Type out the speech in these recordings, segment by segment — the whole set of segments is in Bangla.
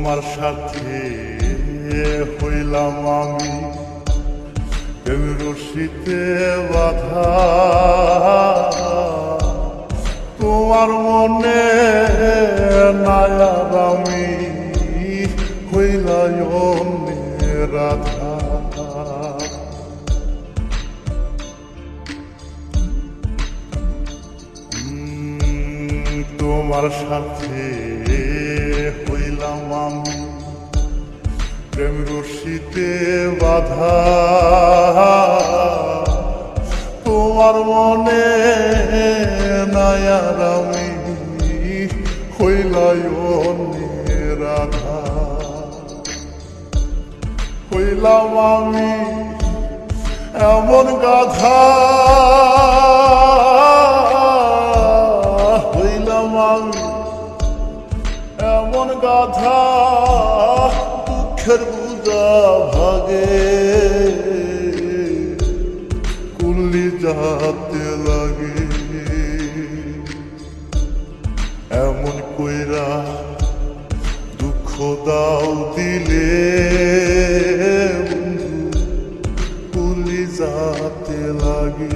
তোমার সাথে হইলাম আমি প্রেম রশিতে বাধা, তোমার মনে নাই আর আমি হইলাই অন্যের রাধা। তোমার সাথে হইলাম আমি প্রেম রশিতে বাধা, তোমার মনে নাই আর আমি হইলাই অন্যের রাধা। হইলাম আমি এমন গাধা, হইলাম আমি এমন গাধা, দুঃখের বুঝা ভাগে কুল্লি যাতে লাগে। এমন কইরা দুঃখ দাও দিলে বন্ধু কুল্লি যাতে লাগে।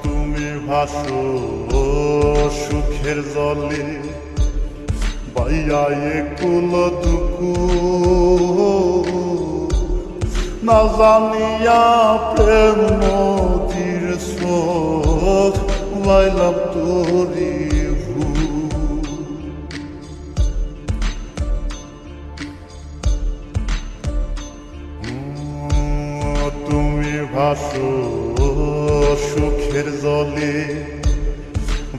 তুমি ভাসো সুখের জলে বাইয়া একুল দুকু, না জানিয়া প্রেম নদীর স্রোত বাইলাম তোরি ভু। তুমি ভাসো সুখের জলে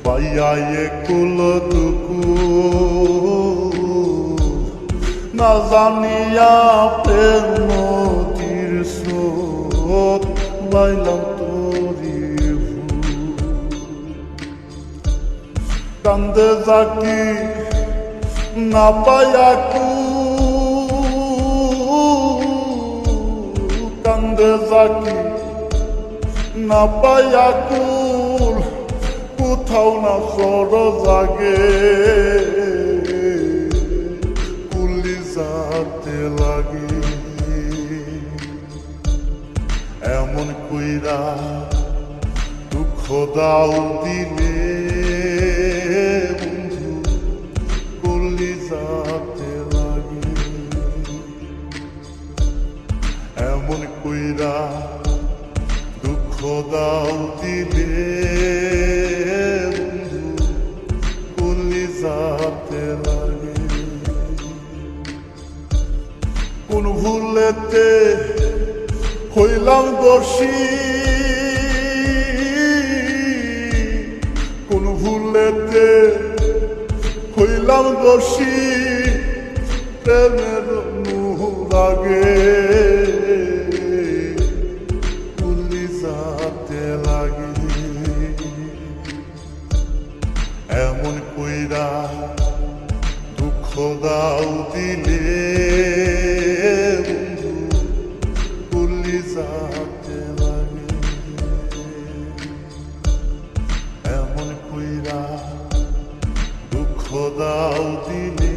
বাইয়া একুল দুকু, না জানিয়া প্রেম নদীর স্রোত বাইলাম তোরি ভু। কান্দে জাকি না পায়া কু, কান্দে জাকি না পায়া কুল, কোথাও না সর জাগে কুলি যাতে লাগে। এমন কইরা দুঃখ দাও দিলে বন্ধু কুলি যাতে লাগে। এমন কইরা দুঃখ দাও দিলে বন্ধু কুলি যাতে লাগে। কোন ভুলেতে হইলাম দোষী, কোন ভুলেতে হইলাম দোষী, প্রেমের মুহ লাগে কুলি যাতে লাগে। এমন কইরা দুঃখ দাও দিলে বন্ধু কুলি যাতে লাগে। এমন কইরা দুঃখ দাও দিলে